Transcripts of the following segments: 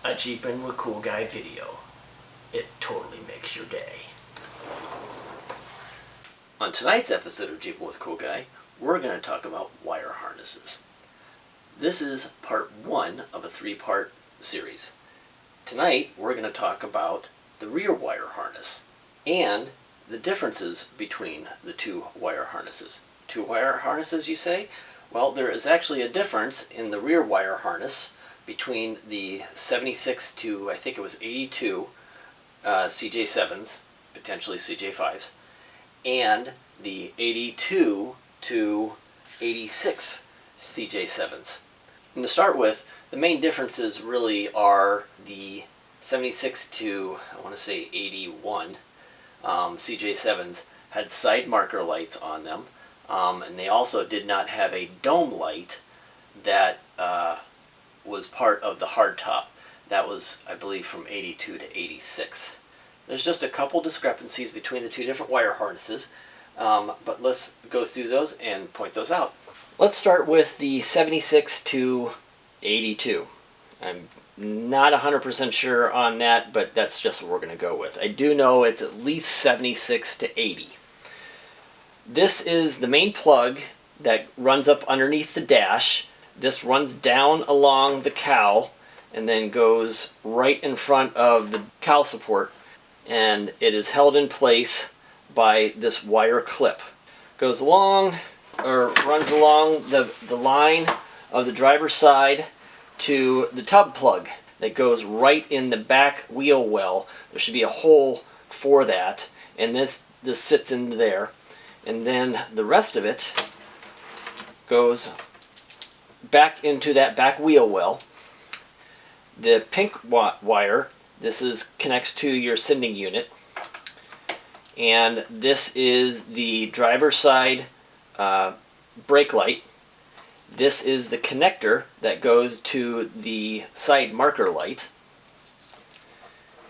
a Jeepin' with Cool Guy video. It totally makes your day. On tonight's episode of Jeepin' with Cool Guy, we're going to talk about wire harnesses. This is part one of a three-part series. Tonight, we're going to talk about the rear wire harness and the differences between the two wire harnesses. Two wire harnesses, you say? Well, there is actually a difference in the rear wire harness between the 76 to, I think it was 82 CJ7s, potentially CJ5s, and the 82 to 86 CJ7s. And to start with, the main differences really are the 76 to, I want to say 81 CJ7s had side marker lights on them, and they also did not have a dome light that was part of the hardtop. That was, I believe, from 82 to 86. There's just a couple discrepancies between the two different wire harnesses, but let's go through those and point those out. Let's start with the 76 to 82. I'm not 100% sure on that, but that's just what we're going to go with. I do know it's at least 76 to 80. This is the main plug that runs up underneath the dash. This runs down along the cowl and then goes right in front of the cowl support, and it is held in place by this wire clip. Goes along, or runs along the line of the driver's side to the tub plug that goes right in the back wheel well. There should be a hole for that, and this sits in there, and then the rest of it goes back into that back wheel well. The pink wire, connects to your sending unit, and this is the driver's side brake light. This is the connector that goes to the side marker light,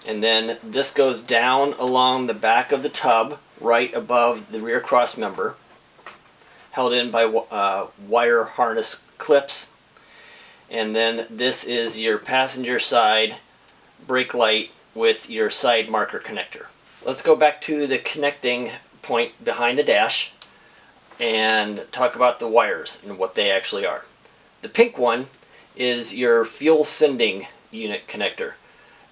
and then this goes down along the back of the tub right above the rear cross member, held in by wire harness clips. And then this is your passenger side brake light with your side marker connector. Let's go back to the connecting point behind the dash and talk about the wires and what they actually are. The pink one is your fuel sending unit connector.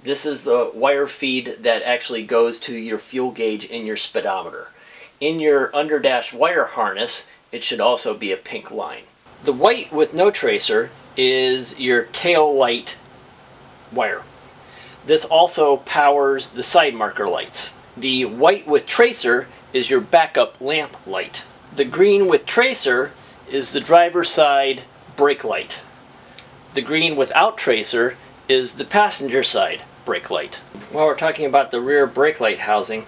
This is the wire feed that actually goes to your fuel gauge in your speedometer. In your underdash wire harness, it should also be a pink line. The white with no tracer is your tail light wire. This also powers the side marker lights. The white with tracer is your backup lamp light. The green with tracer is the driver's side brake light. The green without tracer is the passenger side brake light. While we're talking about the rear brake light housing,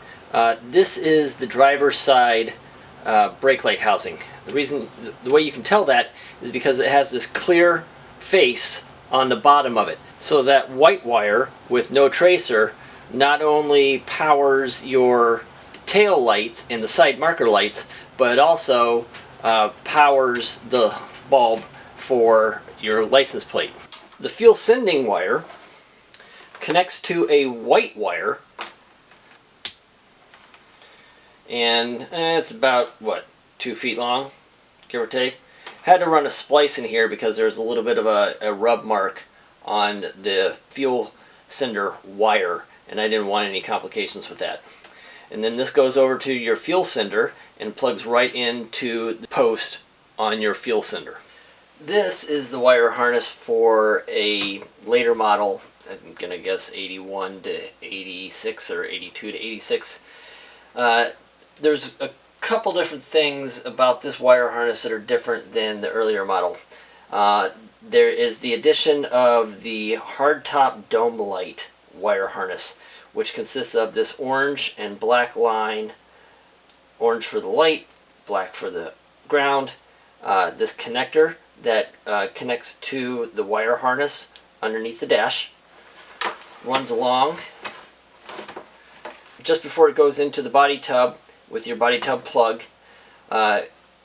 this is the driver's side brake light housing. The way you can tell that is because it has this clear face on the bottom of it. So that white wire with no tracer not only powers your tail lights and the side marker lights, but it also powers the bulb for your license plate. The fuel sending wire connects to a white wire, and it's about, 2 feet long, give or take. Had to run a splice in here because there's a little bit of a rub mark on the fuel sender wire, and I didn't want any complications with that. And then this goes over to your fuel sender and plugs right into the post on your fuel sender. This is the wire harness for a later model, I'm going to guess 81 to 86 or 82 to 86. There's a couple different things about this wire harness that are different than the earlier model. There is the addition of the hardtop dome light wire harness, which consists of this orange and black line, orange for the light, black for the ground. This connector that connects to the wire harness underneath the dash runs along just before it goes into the body tub with your body tub plug.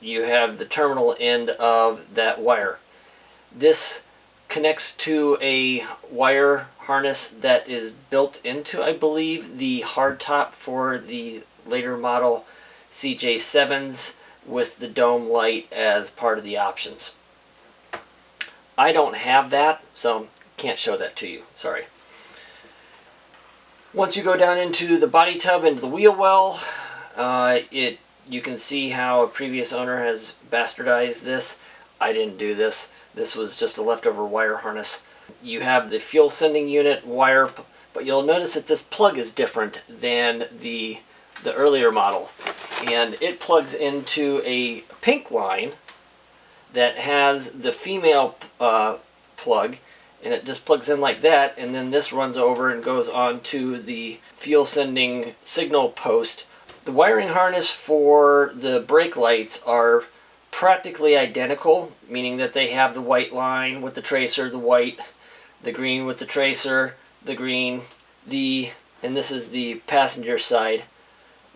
You have the terminal end of that wire. This connects to a wire harness that is built into, I believe, the hardtop for the later model CJ7s with the dome light as part of the options. I don't have that, so can't show that to you. Sorry. Once you go down into the body tub, into the wheel well, you can see how a previous owner has bastardized this. I didn't do this. This was just a leftover wire harness. You have the fuel sending unit wire, but you'll notice that this plug is different than the earlier model. And it plugs into a pink line that has the female plug, and it just plugs in like that, and then this runs over and goes on to the fuel sending signal post. The wiring harness for the brake lights are practically identical, meaning that they have the white line with the tracer, the white, the green with the tracer, the green, and this is the passenger side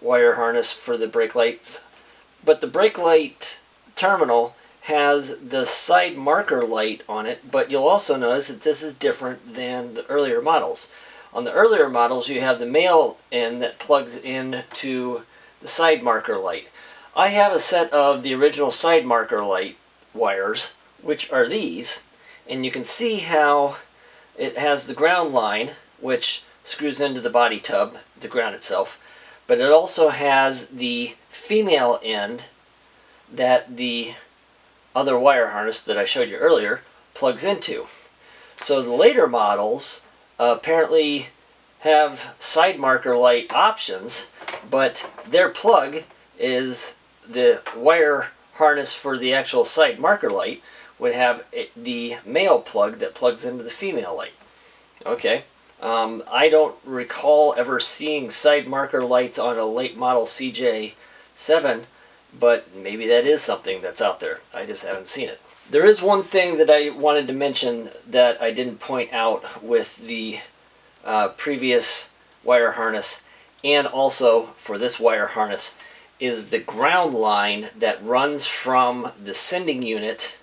wire harness for the brake lights. But the brake light terminal has the side marker light on it, but you'll also notice that this is different than the earlier models. On the earlier models, you have the male end that plugs into the side marker light. I have a set of the original side marker light wires, which are these, and you can see how it has the ground line, which screws into the body tub, the ground itself, but it also has the female end that the other wire harness that I showed you earlier plugs into. So the later models apparently have side marker light options, but their plug is the wire harness for the actual side marker light would have the male plug that plugs into the female light. Okay, I don't recall ever seeing side marker lights on a late model CJ7, but maybe that is something that's out there. I just haven't seen it. There is one thing that I wanted to mention that I didn't point out with the previous wire harness, and also for this wire harness, is the ground line that runs from the sending unit.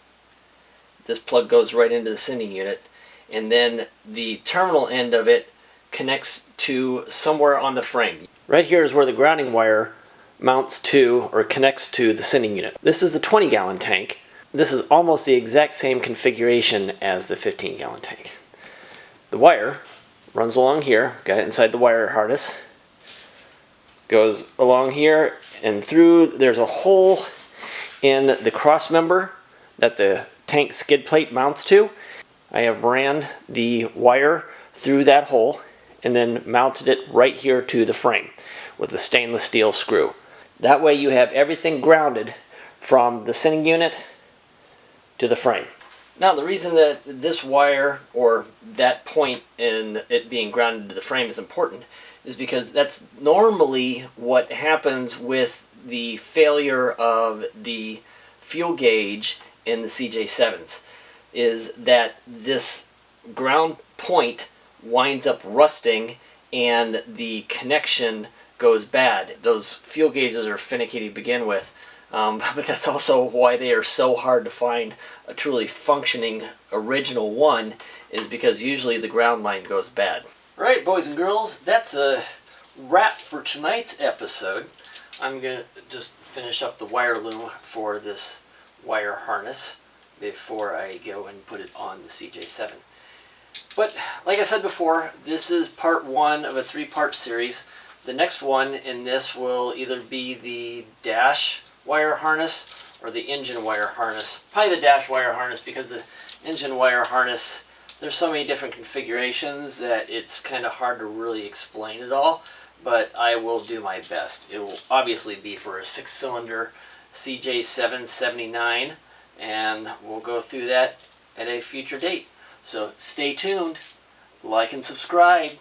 This plug goes right into the sending unit, and then the terminal end of it connects to somewhere on the frame. Right here is where the grounding wire mounts to or connects to the sending unit. This is the 20-gallon tank. This is almost the exact same configuration as the 15-gallon tank. The wire runs along here, got it inside the wire harness, goes along here and through. There's a hole in the cross member that the tank skid plate mounts to. I have ran the wire through that hole and then mounted it right here to the frame with a stainless steel screw. That way you have everything grounded from the sending unit to the frame. Now the reason that this wire, or that point in it being grounded to the frame, is important is because that's normally what happens with the failure of the fuel gauge in the CJ7s, is that this ground point winds up rusting and the connection goes bad. Those fuel gauges are finicky to begin with, but that's also why they are so hard to find a truly functioning original one, is because usually the ground line goes bad. Alright, boys and girls, that's a wrap for tonight's episode. I'm going to just finish up the wire loom for this wire harness before I go and put it on the CJ7. But like I said before, this is part one of a three-part series. The next one in this will either be the dash wire harness or the engine wire harness. Probably the dash wire harness, because the engine wire harness, there's so many different configurations that it's kind of hard to really explain it all, but I will do my best. It will obviously be for a 6-cylinder CJ779, and we'll go through that at a future date. So stay tuned, like and subscribe.